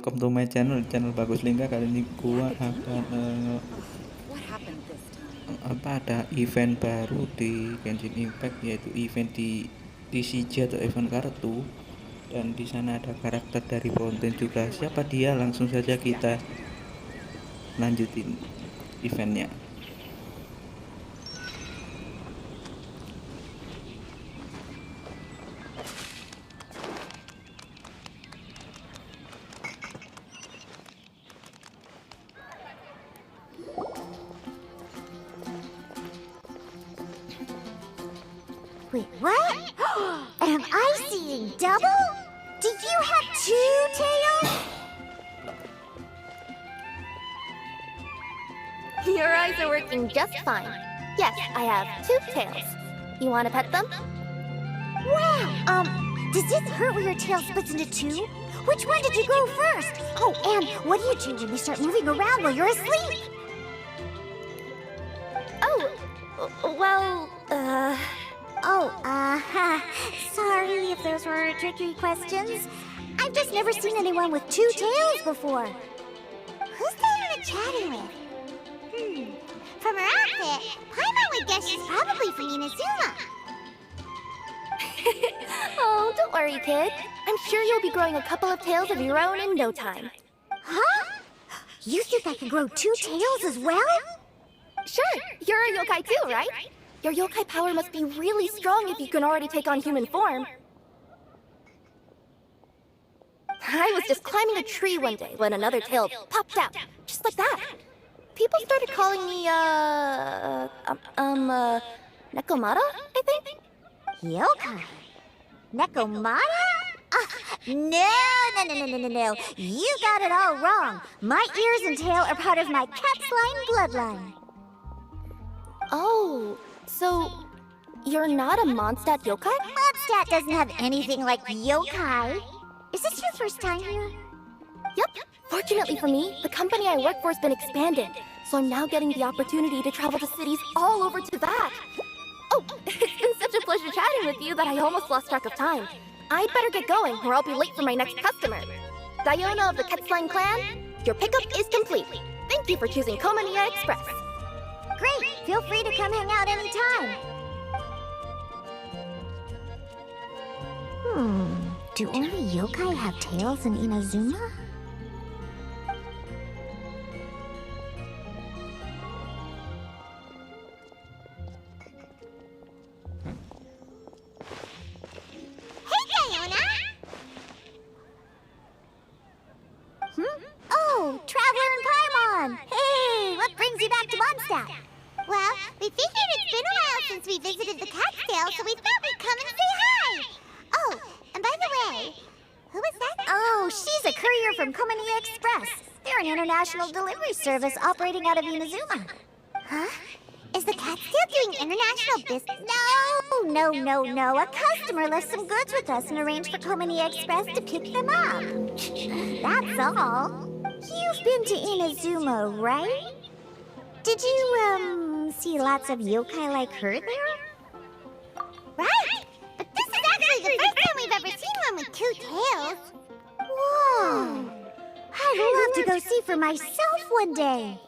welcome to my channel Bagus Lingga. Kali ini gua akan ada event baru di Genshin Impact, yaitu event di TCG atau event kartu, dan di sana ada karakter dari konten juga. Siapa dia? Langsung saja kita lanjutin eventnya. Wait, what? Am I seeing double? Do you have two tails? Your eyes are working just fine. Yes, I have two tails. You want to pet them? Wow, does it hurt when your tail splits into two? Which one did you grow first? Oh, and what do you do when you start moving around while you're asleep? Sorry if those were tricky questions. I've just never seen anyone with two tails before. Who's Diana chatting with? From her outfit, Paimon would guess she's probably from Inazuma. Oh, don't worry, kid. I'm sure you'll be growing a couple of tails of your own in no time. Huh? You think I can grow two tails as well? Sure, you're a yokai too, right? Your yokai power must be really strong if you can already take on human form. I was just climbing a tree one day when another tail popped out, just like that. People started calling me, Nekomata, I think? Yokai? Nekomata? No. You got it all wrong. My ears and tail are part of my cat's line bloodline. Oh, so you're not a Mondstadt yokai? Mondstadt doesn't have anything like yokai. Is this your first time here? Yep. Fortunately for me, the company I work for has been expanded, so I'm now getting the opportunity to travel to cities all over to that. Oh, it's been such a pleasure chatting with you that I almost lost track of time. I'd better get going, or I'll be late for my next customer. Diona of the Ketslime clan, your pickup is complete. Thank you for choosing Komaniya Express. Great! Feel free to come hang out anytime. Do only yokai have tails in Inazuma? Hey, Diona! Oh, Traveler and Paimon! Hey, what brings you back to Mondstadt? Well, we figured it's been a while since we visited the Catskill, so we thought we'd come and say hi! Oh, and by the way, who was that? Oh, she's a courier from Komaniya Express. They're an international delivery service operating out of Inazuma. Huh? Is the Catskill doing international business? No. A customer left some goods with us and arranged for Komaniya Express to pick them up. That's all. You've been to Inazuma, right? Did you, see lots of yokai like her there? Right! But this is actually the first time we've ever seen one with two tails. Whoa! I'd love to go see for myself one day.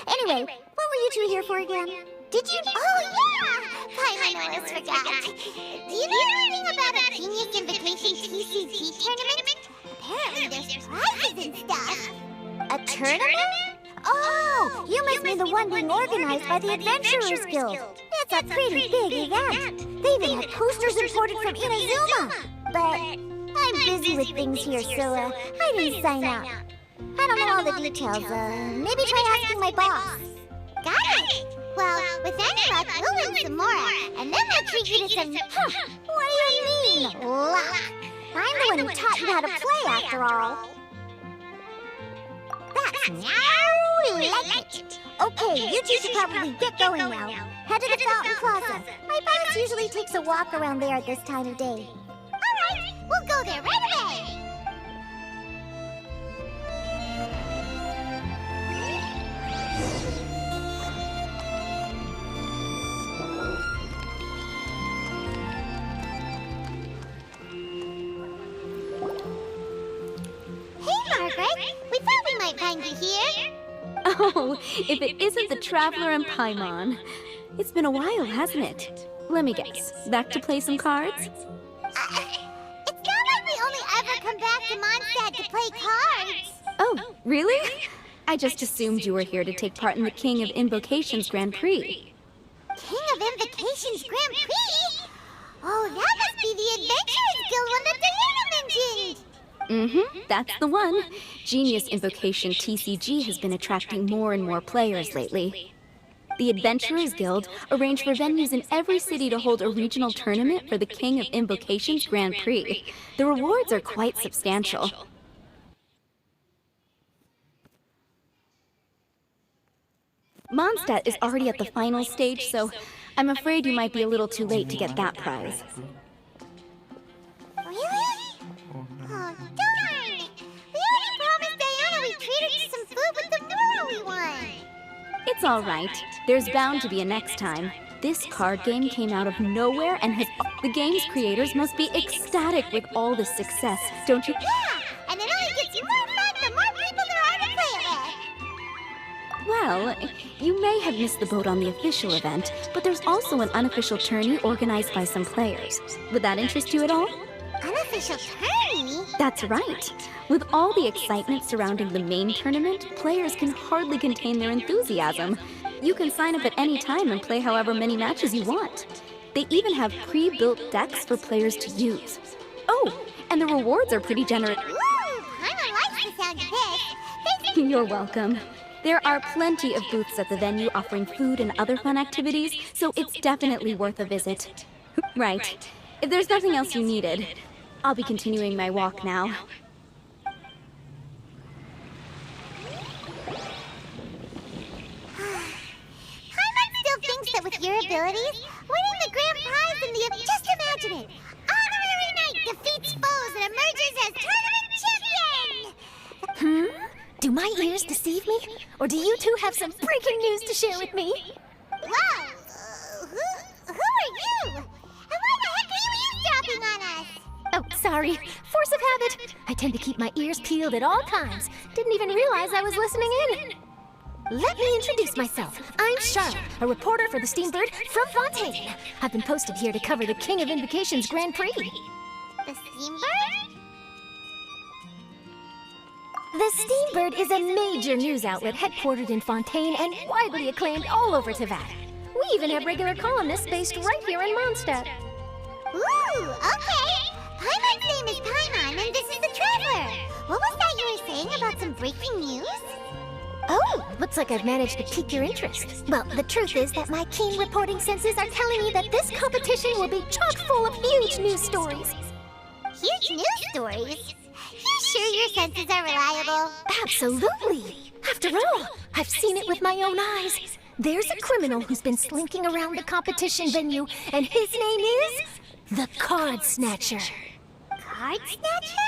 Anyway, what were you two here for again? Did you... Oh, yeah! Paimon almost forgot. Do you know anything about a Genius Invitation TCG tournament? Apparently there's prizes and stuff. A tournament? Oh, you must mean the one being organized by the Adventurers Guild. It's a pretty big event. They even had posters imported from Inazuma. But I'm busy with things here, so I didn't sign up. I don't know all the details. Maybe try asking my boss. Got it. Well, with any luck, we'll win some more, and then we'll treat you to some... What do you mean, luck? I'm the one who taught you how to play, after all. That's now like it. Okay, you two should probably get going now. Head to the Fountain Plaza. My boss usually takes a walk around there at this time of day. All right, we'll go there right away. might find you here. Oh, if it isn't the Traveler and Paimon. It's been a while, hasn't it? Let me guess. Back to play some cards? It's not like we only ever come back to Mondstadt to play cards. Oh, really? I just assumed you were here to take part in the King of Invocations Grand Prix. King of Invocations Grand Prix? Oh, that must be the Adventurers Guild one that Diana mentioned. That's the one. Genius Invocation TCG has been attracting more and more players lately. The Adventurers Guild arranged for venues in every city to hold a regional tournament for the King of Invocations Grand Prix. The rewards are quite substantial. Mondstadt is already at the final stage, so I'm afraid you might be a little too late to get that prize. Really? Oh, darn! We already promised Diana we'd treat her to some food with the Muro we won. It's all right. There's bound to be a next time. This card game came out of nowhere and the game's creators must be ecstatic with all this success, don't you? Yeah, and it only gets more fun the more people there are to play it with. Well, you may have missed the boat on the official event, but there's also an unofficial tourney organized by some players. Would that interest you at all? Unofficial tourney? That's right. With all the excitement surrounding the main tournament, players can hardly contain their enthusiasm. You can sign up at any time and play however many matches you want. They even have pre-built decks for players to use. Oh, and the rewards are pretty generous. Ooh, Paimon likes the sound of this. You're welcome. There are plenty of booths at the venue offering food and other fun activities, so it's definitely worth a visit. Right. If there's nothing else you needed, I'll be continuing my walk now. Paimon still thinks that with your abilities, winning the grand prize in the... Just imagine it! Honorary Knight defeats foes and emerges as tournament champion! Do my ears deceive me? Or do you two have some breaking news to share with me? Whoa! Who are you? And why the heck are you eavesdropping on us? Oh, sorry. Force of habit. I tend to keep my ears peeled at all times. Didn't even realize I was listening in. Let me introduce myself. I'm Charlotte, a reporter for the Steambird from Fontaine. I've been posted here to cover the King of Invocations Grand Prix. The Steambird? The Steambird is a major news outlet headquartered in Fontaine and widely acclaimed all over Teyvat. We even have regular columnists based right here in Mondstadt. Ooh, okay. Paimon's name is Paimon, and this is the Traveler. What was that you were saying about some breaking news? Oh, looks like I've managed to pique your interest. Well, the truth is that my keen reporting senses are telling me that this competition will be chock full of huge news stories. Huge news stories? You sure your senses are reliable? Absolutely. After all, I've seen it with my own eyes. There's a criminal who's been slinking around the competition venue, and his name is the Card Snatcher. Card Snatcher?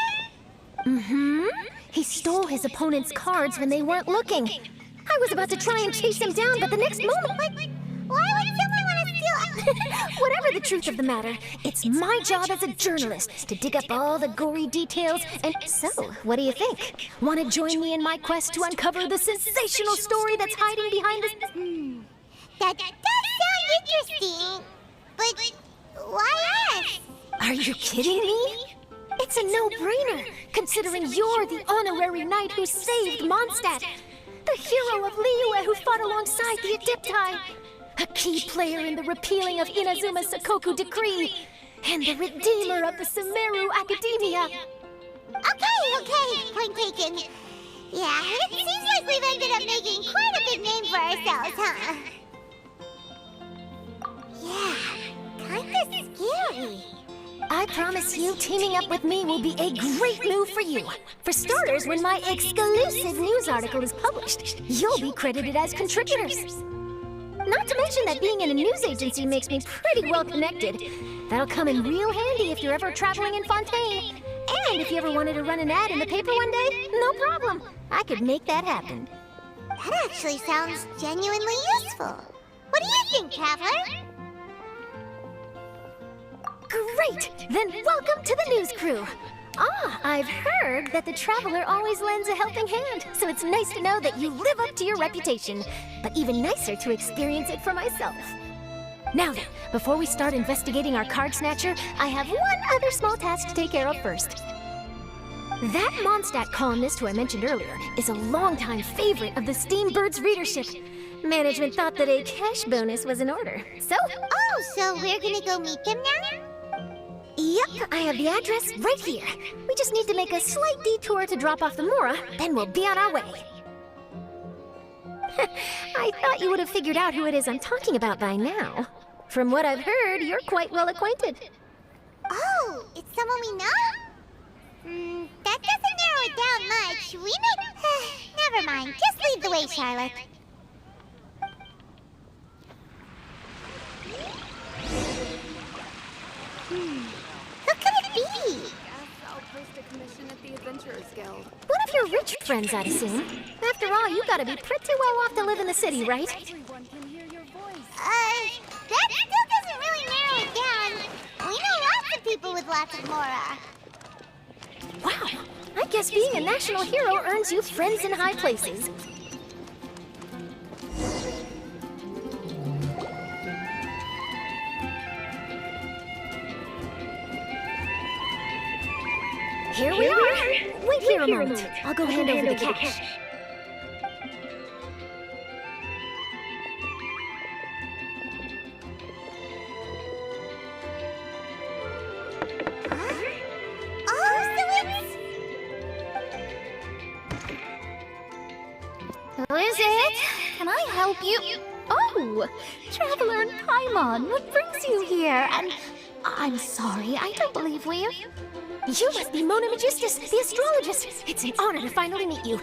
He stole his opponent's cards when they weren't looking. I was about to try and chase him down, but the next moment, Why would someone want to steal... whatever the truth of the matter, it's my job as a journalist to dig up all the gory details. And so, what do you think? Want to join me in my quest to uncover the sensational story that's hiding behind this? That does sound interesting. But why us? Are you kidding me? It's a no-brainer, considering you're the honorary knight who saved Mondstadt, the hero of Liyue who fought alongside the Adepti, a key player in the repealing of Inazuma's Sakoku decree, and the redeemer of the Sumeru Academia. Okay, point taken. Yeah, it seems like we've ended up making quite a big name for ourselves, huh? Yeah, kinda scary. I promise you, teaming up with me will be a great move for you. For starters, when my exclusive news article is published, you'll be credited as contributors. Not to mention that being in a news agency makes me pretty well connected. That'll come in real handy if you're ever traveling in Fontaine. And if you ever wanted to run an ad in the paper one day, no problem. I could make that happen. That actually sounds genuinely useful. What do you think, Traveler? Great! Then welcome to the news crew. Ah, I've heard that the Traveler always lends a helping hand, so it's nice to know that you live up to your reputation. But even nicer to experience it for myself. Now then, before we start investigating our card snatcher, I have one other small task to take care of first. That Mondstadt columnist who I mentioned earlier is a longtime favorite of the Steambird's readership. Management thought that a cash bonus was in order, so... Oh, so we're gonna go meet them now? Yep, I have the address right here. We just need to make a slight detour to drop off the Mora, then we'll be on our way. I thought you would have figured out who it is I'm talking about by now. From what I've heard, you're quite well acquainted. Oh, it's someone we know? That doesn't narrow it down much. We may... Never mind, just lead the way, Charlotte. Who could it be? I'll post a commission at the Adventurers Guild. One of your rich friends, I'd assume. After all, you gotta be pretty well off to live in the city, right? Everyone can hear your voice. That still doesn't really narrow it down. We know lots of people with lots of Mora. Wow, I guess being a national hero earns you friends in high places. Here we are. Wait here a moment. I'll go hand over the cash. Who is it? Can I help you? Oh, Traveler and Paimon, what brings you here? And I'm sorry, I don't believe we... You must be Mona Magistus, the astrologist. It's an honor to finally meet you.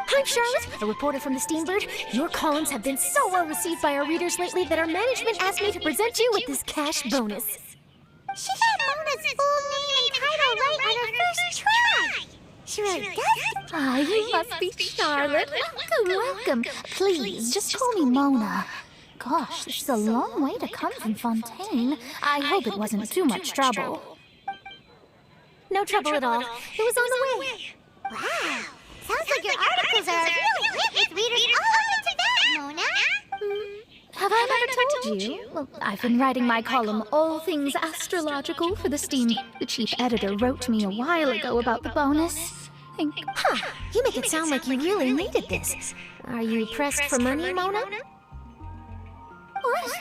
I'm Charlotte, a reporter from the Steambird. Your columns have been so well received by our readers lately that our management asked me to present you with this cash bonus. She got Mona's full name and title right on her first try. She really does. Ah, you must be Charlotte. Welcome. Please, just call me Mona. Gosh, this is a long way to come from Fontaine. I hope it wasn't too much trouble. No trouble at all. It was on the way. Wow. Sounds like your articles are really hit with readers all into that, Mona. Have I never told you? Well, I've been writing my column, All Things Astrological, for the Steam. The chief editor wrote me a while ago about the bonus. Huh. You make it sound like you really needed this. Are you pressed for money, Mona? What?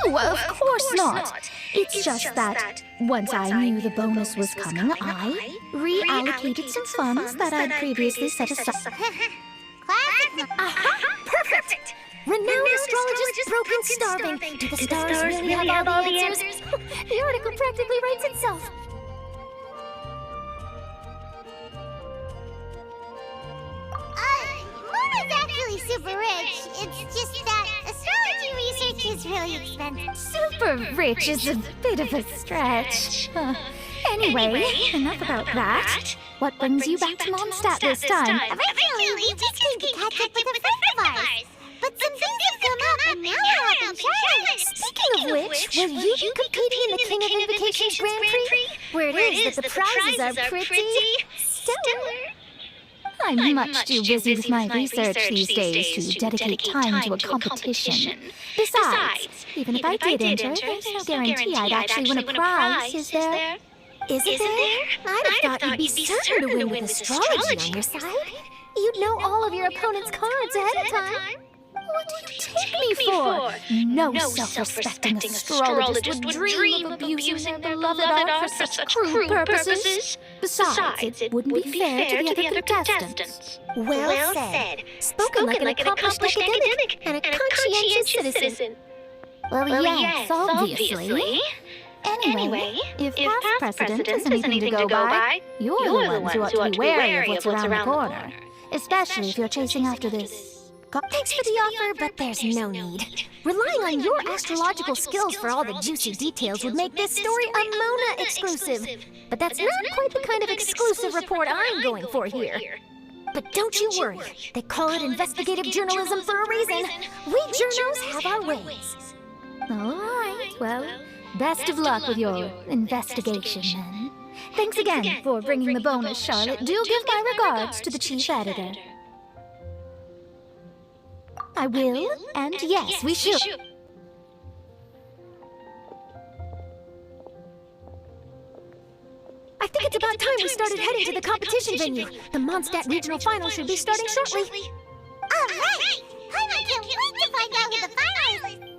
No, of course not. It's just that once I knew the bonus was coming, I reallocated some funds that I'd previously set aside. Classic. Aha! Perfect! Renowned astrologist, broken starving. Do the stars really have all the answers? The article practically writes itself. Mona's actually super rich. It's just that astrology research is really expensive. Super rich is a bit of a stretch. Anyway, enough about that. What brings you back to Mondstadt this time? Originally, we just came to catch up with a friend of ours. But some things have come up, and now we're up in Charlotte. Speaking of which, will you be competing in the King of Invocations Grand Prix? Where it is that the prizes are pretty stellar. I'm much too busy with my research these days to dedicate time to a competition. Besides, even if I did enter, there's no guarantee I'd actually win a prize, is there? Isn't there? I'd have thought you'd be certain to win with astrology on your side. You'd know all of your opponent's cards ahead of time. What do you take me for? No self-respecting astrologist would dream of abusing their beloved art for such crude purposes. Besides, it wouldn't be fair to the other contestants. Well said. Spoken like an accomplished academic and a conscientious citizen. Well, yes, obviously. Anyway, if past precedent is anything to go by, you're the ones who ought to be wary of what's around the corner. Especially if you're chasing after this. Thanks for the offer, but there's no need. Relying on your astrological skills for all the juicy details would make this story a Mona exclusive. But that's not quite the kind of exclusive report I'm going for here. But don't you worry. They call it investigative journalism for a reason. We journos have our ways. All right, well, best of luck with your investigation, then. Thanks again for bringing the bonus, Charlotte. Do give my regards to the chief editor. I will, and yes, we should. I think it's about time we started heading to the competition venue. The Mondstadt Regional Final should be starting shortly. All right! I can't wait to find out who the finalists is.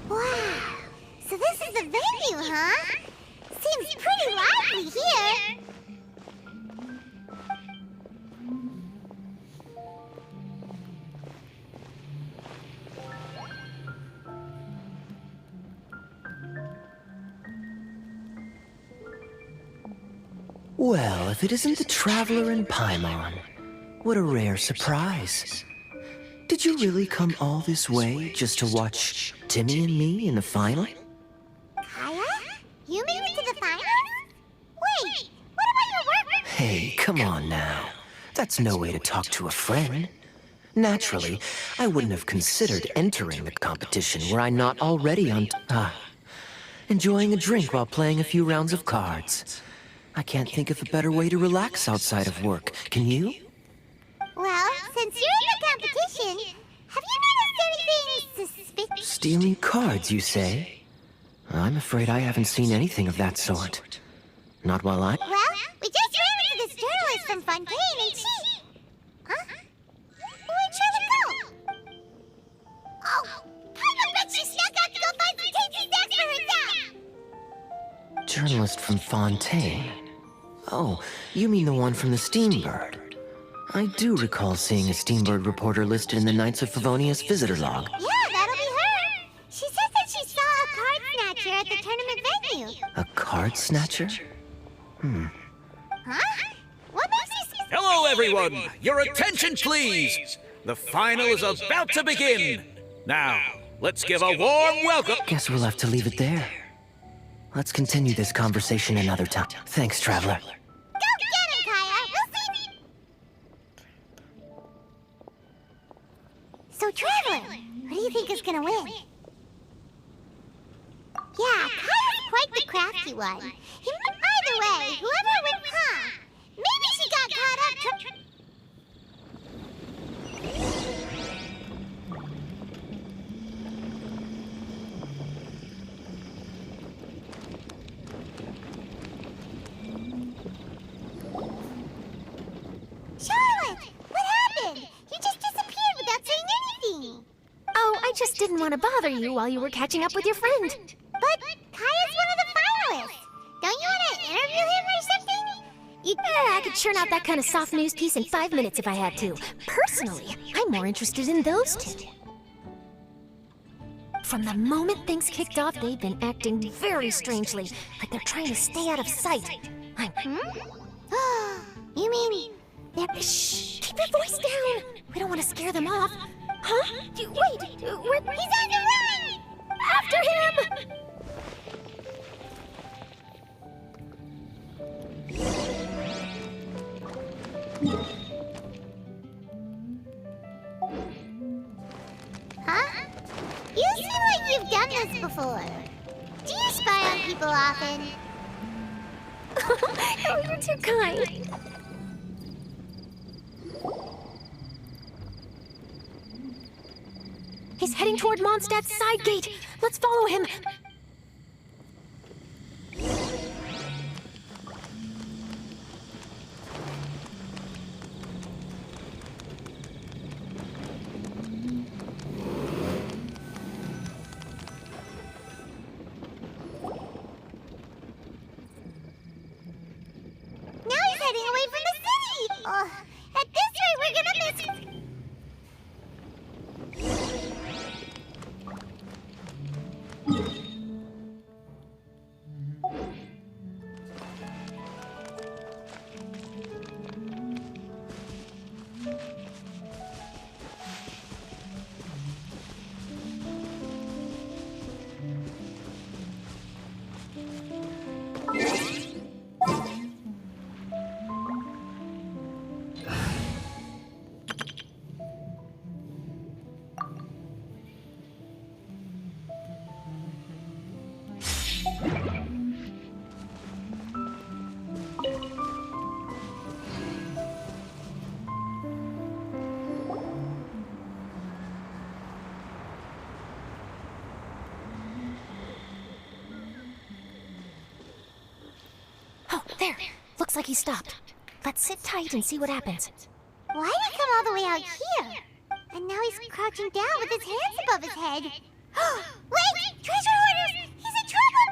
Wow, so this is the venue, huh? Seems pretty lively here. Well, if it isn't the Traveler in Paimon. What a rare surprise. Did you really come all this way just to watch Timmy and me in the final? Kaya? You made it to the finals? Wait, what about your work? Hey, come on now. That's no way to talk to a friend. Naturally, I wouldn't have considered entering the competition were I not already enjoying a drink while playing a few rounds of cards. I can't think of a better way to relax outside of work. Can you? Well, since you're in the competition, have you noticed anything suspicious? Stealing cards, you say? I'm afraid I haven't seen anything of that sort. Not while I... Well, we just ran into this journalist from Fontaine and she... Huh? Where'd Charlotte go? Oh, I bet she snuck out to go find some tasty snacks for herself! Journalist from Fontaine? Oh, you mean the one from the Steambird. I do recall seeing a Steambird reporter listed in the Knights of Favonius visitor log. Yeah, that'll be her. She says that she saw a card snatcher at the tournament venue. A card snatcher? Huh? What makes you... Hello, everyone! Your attention, please! The final is about to begin! Now, let's give a warm welcome... Guess we'll have to leave it there. Let's continue this conversation another time. Thanks, Traveler. Go get him, Kaya! We'll see... So, Traveler, who do you think is gonna win? Yeah, Kaya's quite the crafty one. Either way, whoever wins, huh? Maybe she got caught up Charlotte! What happened? You just disappeared without saying anything. Oh, I just didn't want to bother you while you were catching up with your friend. But Kaya's one of the finalists. Don't you want to interview him or something? I could churn out that kind of soft news piece in 5 minutes if I had to. Personally, I'm more interested in those two. From the moment things kicked off, they've been acting very strangely, like they're trying to stay out of sight. You mean... Shh! Keep your voice down! We don't want to scare them off. Huh? Wait! He's on the run! After him! Huh? You seem like you've done this before. Do you spy on people often? Oh, you're too kind. He's heading toward Mondstadt's side gate. Let's follow him. Now he's heading away from the city! At this rate, we're gonna miss... Oh, there. Looks like he stopped. Let's sit tight and see what happens. Why did he come all the way out here? And now he's crouching down with his hands above his head. Wait! Treasure hoarders! He's in trouble!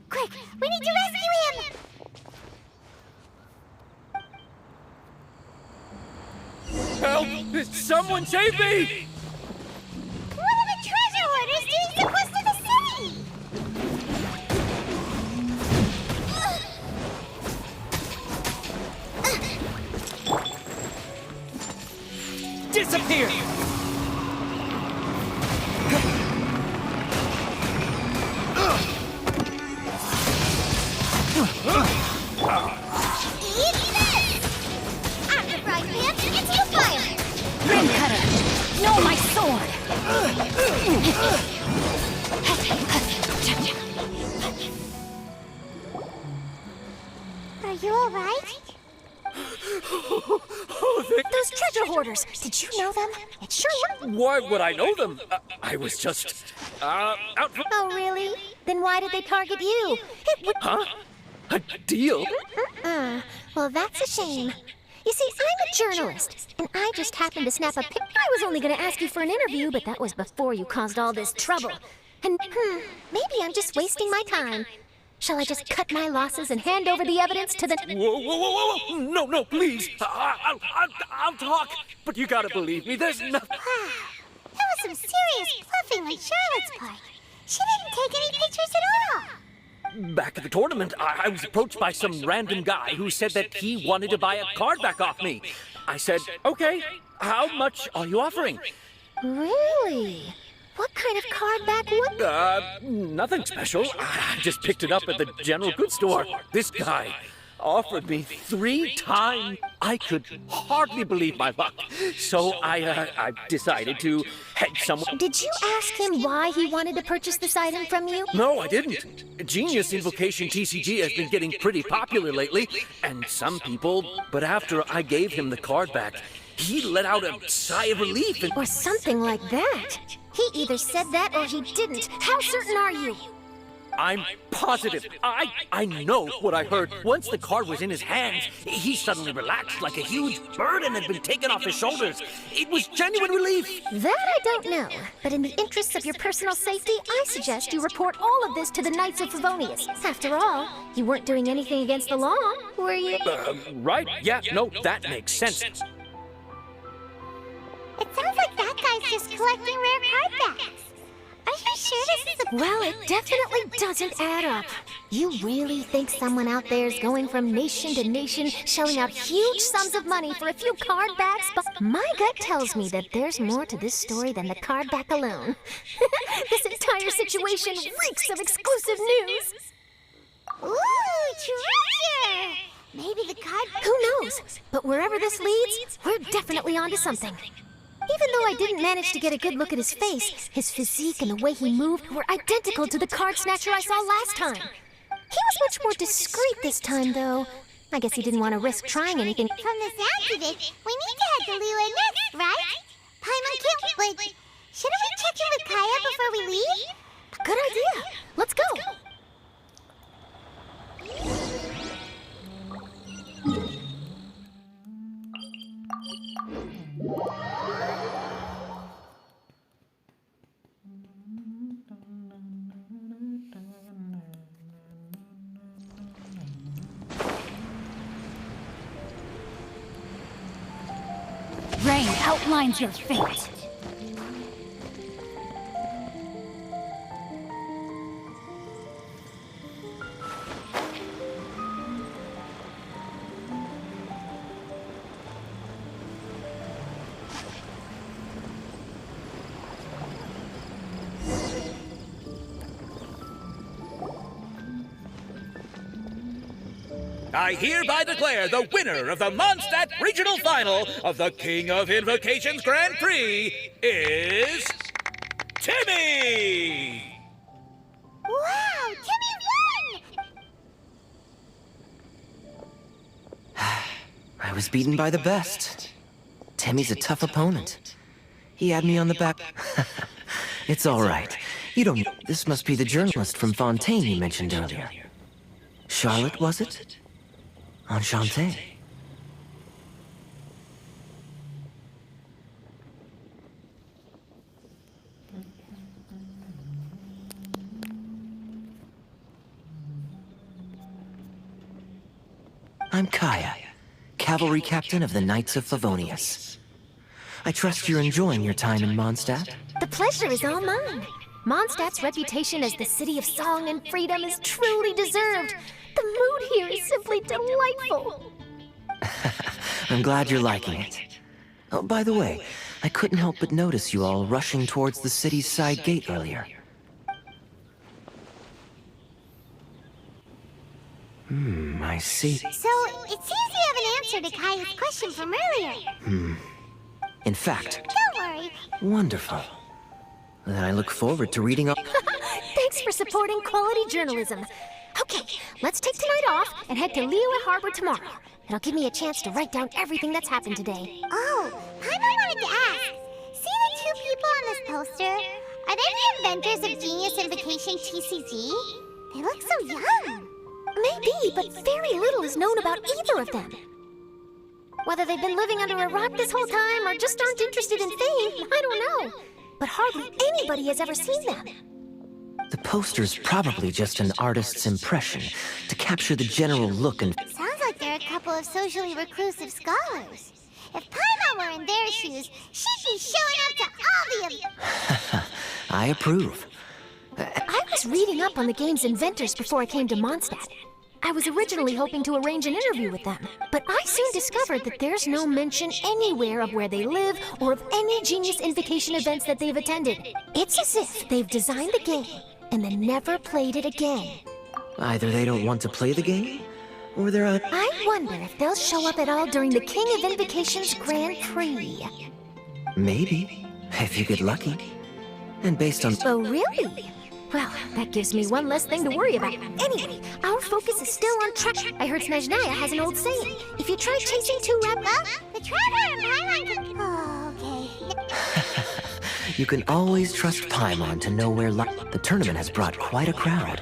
Quick! We need to rescue him! Help! Someone save me! What are the treasure hoarders doing so close to the city? Disappear! Eat this! After frying pan, it's your fire! Rim cutter! No, my sword! Are you alright? Those treasure hoarders! Did you know them? It sure looked... Why would I know them? I was just, out for... Oh, really? Then why did they target you? It would... Huh? A deal? Well, that's a shame. You see, I'm a journalist, and I just happened to snap a pic. I was only going to ask you for an interview, but that was before you caused all this trouble. And, maybe I'm just wasting my time. Shall I just cut my losses and hand over the evidence to the... Whoa. No, please. I'll talk. But you gotta believe me, there's nothing... Wow, that was some serious bluffing on Charlotte's part. She didn't take any pictures at all. Back at the tournament, I was approached by some random guy who said that he wanted to buy a card back off me. I said, okay, how much are you offering? Really? What kind of card back would... Nothing special. I just picked it up at the general goods store. This guy offered me 3 times. I could hardly believe my luck. So I decided to head somewhere. Did you ask him why he wanted to purchase this item from you? No, I didn't. Genius Invocation TCG has been getting pretty popular lately, and some people... But after I gave him the card back, he let out a sigh of relief and... Or something like that. He either said that or he didn't. How certain are you? I'm positive. I know what I heard. Once the card was in his hands, he suddenly relaxed like a huge burden had been taken off his shoulders. It was genuine relief. That I don't know. But in the interests of your personal safety, I suggest you report all of this to the Knights of Favonius. After all, you weren't doing anything against the law, were you? Right? Yeah, no, that makes sense. It sounds like that guy's just collecting rare card backs. Are you sure this is a... Well, it definitely doesn't add up. You really think someone out there is going from nation to nation, shelling out huge sums of money for a few card backs? But my gut tells me that there's more to this story than the card back alone. This entire situation reeks of exclusive news. Ooh, treasure! Maybe the card... Who knows? But wherever this leads, we're definitely onto something. Even though I didn't manage to get a good look at his face, his physique and the way he moved were identical to the card snatcher I saw last time. He was much more discreet this time, though. I guess he didn't want to risk trying anything. From the sounds of it, we need to head to Liyue next, right? Paimon can't... But shouldn't we check in with Kaya before we leave? Good idea. Let's go. Rain outlines your fate. I hereby declare the winner of the Mondstadt Regional Final of the King of Invocations Grand Prix is... Timmy! Wow, Timmy won! I was beaten by the best. Timmy's a tough opponent. He had me on the back. It's all right. You don't... This must be the journalist from Fontaine you mentioned earlier. Charlotte, was it? Enchanté. I'm Kaya, cavalry captain of the Knights of Favonius. I trust you're enjoying your time in Mondstadt? The pleasure is all mine. Mondstadt's reputation as the city of song and freedom is truly deserved. The mood here is simply delightful. I'm glad you're liking it. Oh, by the way, I couldn't help but notice you all rushing towards the city's side gate earlier. I see. So, it seems you have an answer to Kaya's question from earlier. In fact, Don't worry. wonderful. Then I look forward to reading all... Thanks for supporting quality journalism. Okay, let's take tonight off and head to Liyue Harbor tomorrow. It'll give me a chance to write down everything that's happened today. Oh, Paimon wanted to ask. See the two people on this poster? Are they the inventors of Genius Invocation TCG? They look so young. Maybe, but very little is known about either of them. Whether they've been living under a rock this whole time or just aren't interested in fame, I don't know. But hardly anybody has ever seen them. The poster's probably just an artist's impression to capture the general look and... Sounds like they're a couple of socially reclusive scholars. If Paimon were in their shoes, she'd be showing up to all the... I approve. I was reading up on the game's inventors before I came to Mondstadt. I was originally hoping to arrange an interview with them, but I soon discovered that there's no mention anywhere of where they live or of any Genius Invocation events that they've attended. It's as if they've designed the game and then never played it again. Either they don't want to play the game, or they're out... I wonder if they'll show up at all during the King of Invocation's Grand Prix. Maybe, if you get lucky. And based on... Oh, really? Well, that gives me one less thing to worry about. Anyway, our focus is still on track. I heard Snezhnaya has an old saying. If you try chasing two rabbits... Well, the Traveler and Paimon can... Oh, okay. You can always trust Paimon to know where luck... The tournament has brought quite a crowd.